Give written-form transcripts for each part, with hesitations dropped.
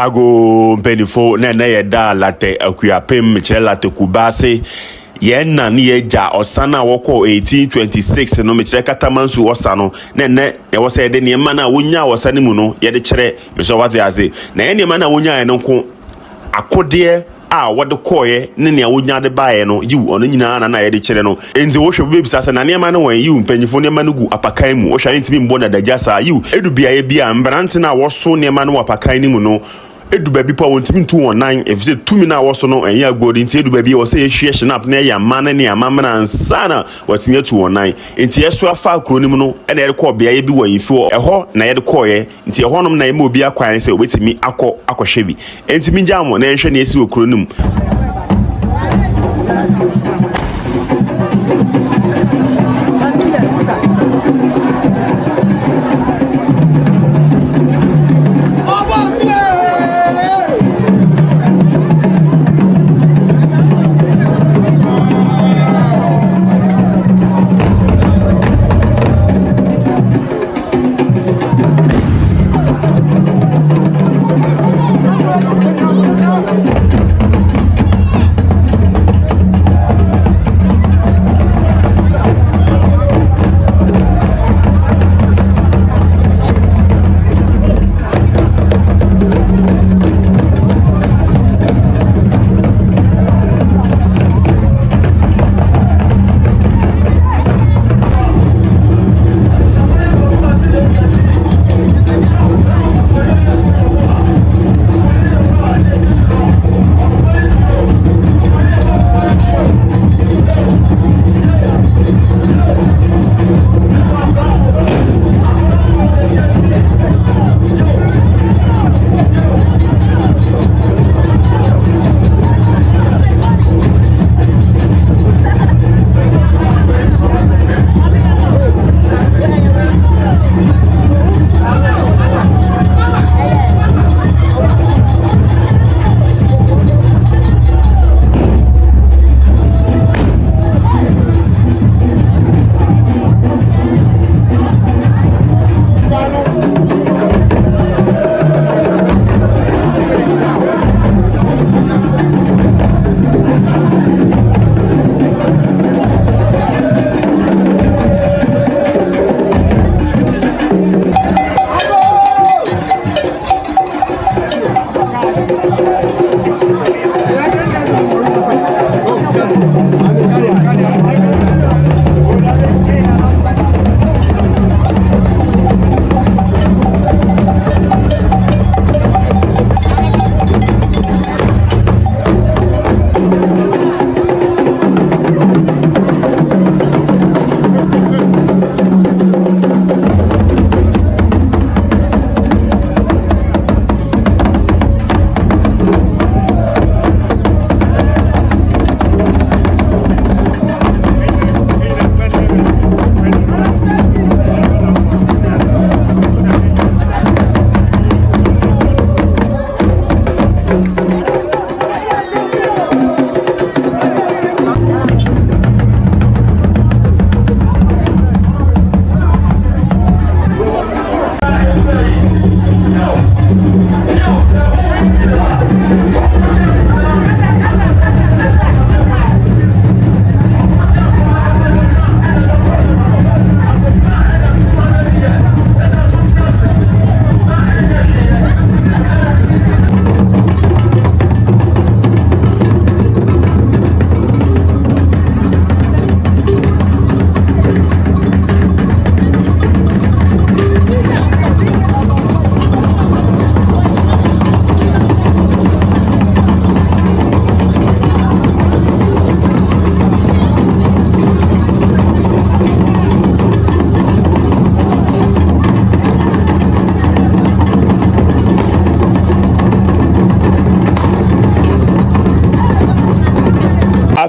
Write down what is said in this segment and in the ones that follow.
ago benifo na ye da Larteh Akuapem meche Larteh Kubease ye na ni eja osana woko 1826 no meche Katamansu osano na ye wo se de ne ma na wonya osane mu no ye de kire me so wate ase na ye ne ma na wonya ye no ko akode wode koye ne ne wonya de bae no yiw ono nyina na ye de kire no enzi wo hwe bebisa se na ne ma no wan yiw mpanyifo ne ma no gu apakan mu wo hwa ntimi mbo na dagasa yiw edu bia ye bia mbrante na wo so ne ma no apakan ni mu no edu baby pa wontimi ntu online if say tumi na wo so no enye agodi nti edu baby wo say ehwie shnap na ya mane ne amama na nsana watimi atu online nti yeso afa akronim no ene ye ko bia ye bi wanyifi eho na ye de koye nti eho nom na ye ma obi akwan say obetimi akohwe bi nti mi jamo na ehwe na esi okronim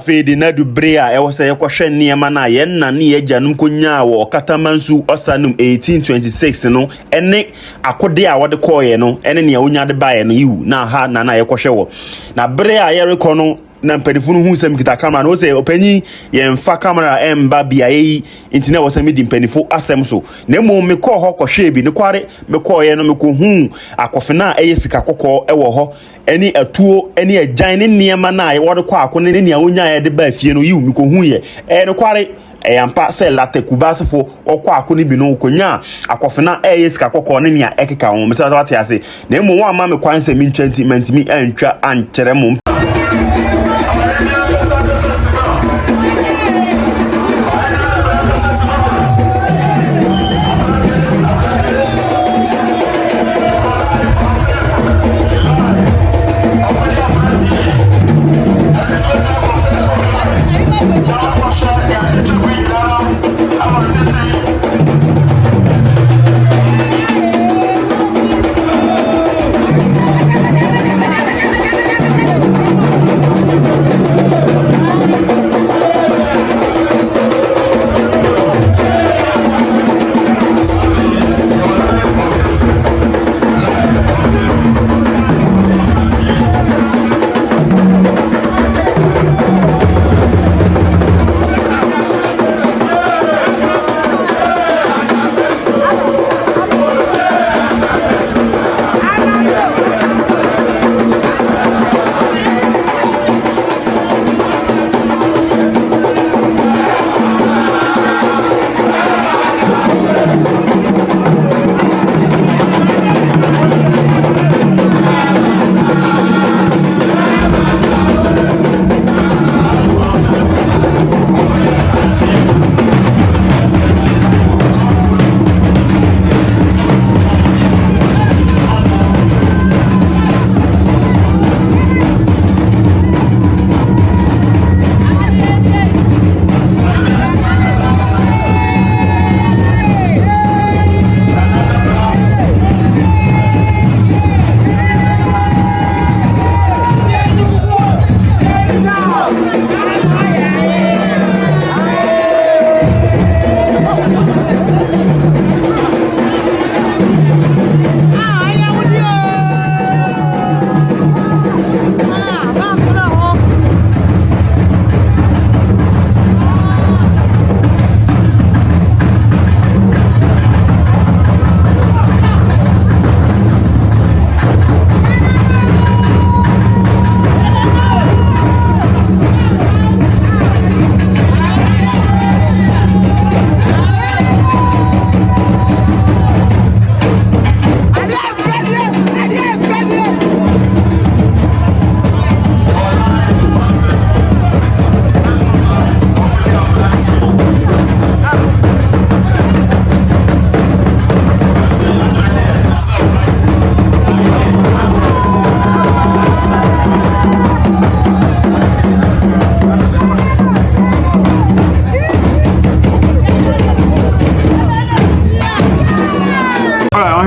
afedi na dubre a ewose yekohwe niema na ye nna ne ye janum konya wo Katamansu osanum 1826 no ene akode a wode koye no ene ne onya de bae no yiwu na ha na yekohwe wo na bre a ye rekọ no na mpanifo no hu sɛ mkita camera no sɛ opanyi yɛmfa camera emba bia yi intine wɔ sɛ medi mpanifo asɛm so na mo me kɔ hɔ kɔhwɛ bi ne kware me kɔ yɛ no me kɔ hu akɔfena ɛyɛ sika kɔkɔ ɛwɔ hɔ ɛni atuo ɛni agyan ne nneɛma na wɔde kɔ akɔ ne nea onya yɛ de ba fie no yiw me kɔ hu yɛ ne kware ɛyampa sɛ Larteh Kubease fo ɔkɔ akɔ ne bi no konya akɔfena ɛyɛ sika kɔkɔ ne nea ɛkeka ho me sɛ wate ase na mo wa ma me kwan sɛ min 20 mantimi antwa ankyerɛ mo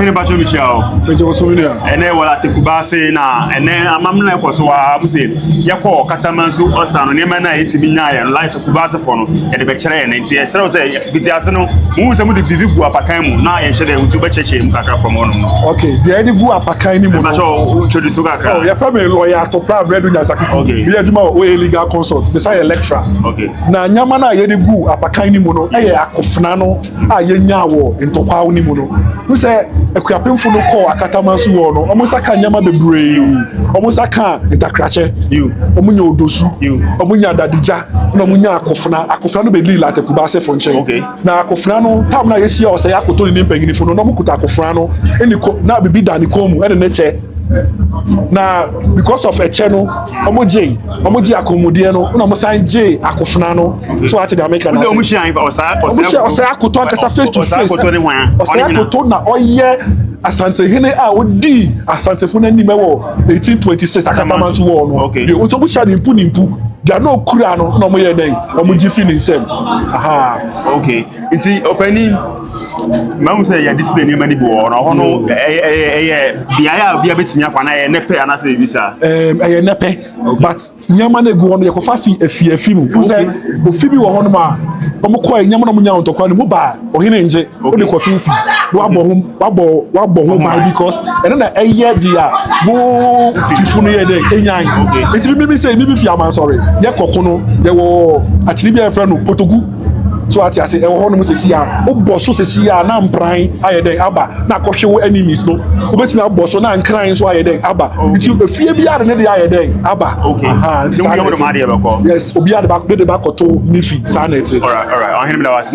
Hene bacho michao meje osomina ene wala te Kubease na ene amamna ekoso wa muse yakọ Katamansu osano ne ma na etimi nya ya life Kubease fo no e de be kire ene nti e sere se bitiase no mu se mu de bibi gu apakan mu na ye hye de utu be cheche mu kakra fo mo no okay de ene gu apakan ni mu no bacho introduce kakra oh ya fa me lawyer to plan bread nya sakiko okay bi aduma o legal consult be say lecturer okay na nyama na ye de gu apakan ni mu no e ye akofena no a ye nya wo ntokwa ni mu no nu se Akuapem fo no call Katamansu wo no omo saka nyama bebree omo saka ntakrache omo nya odosu omo nya dadija na omo nya akofena no be li Larteh Kubease fo nche na akofena no tam na yesia o se yakoto ni mpangini fo no no kuta akofena no eni na bibi dani komu ene ne che na because of a channel omoji akomodie no na omo san je akofena no so ati the American omo shian osa akoto akasa face to face osa akoto na oye Ashanti hene a odi Ashanti fo na ni mewo 1826 Katamansu wo no de oto bu sha nimpu dia no kura no na omo ye den omo ji fi ni nsem aha okay nti opani mamu say ya display ni mani bi wo no ho no bia ya bia betimi akwa na ye nepe ana say visa ye nepe but nyama na gu ho no ye ko fa fi afi mu say ofi bi wo ho no ma ɔmo kɔ nyama na ɔmo nya ntɔkwa no mu ba ɔhene nje o de kɔto fi wabɔ ho ban because ɛno na ɛyɛ di a mo fifu no yɛ dɛ enyan eti mi sɛ mi bi fi ama sɔre yɛ kɔkɔ no yɛ wɔ akyiri bi a yɛfrɛ no kotogu so ati ase ɛwɔ hɔ nom sisi a wobɔ so sisi a na mpran ayɛ dɛn aba na akɔhwe wo enemies no wobɛtumi abɔ so na nkran nso ayɛ dɛn aba nti efie bi a de ne de ayɛ dɛn aba nti wo yɛ mo de ma de yɛ bɛkɔ yes obi a de ba kɔto ne fi saa na ɛte all right ɔhene mi da wase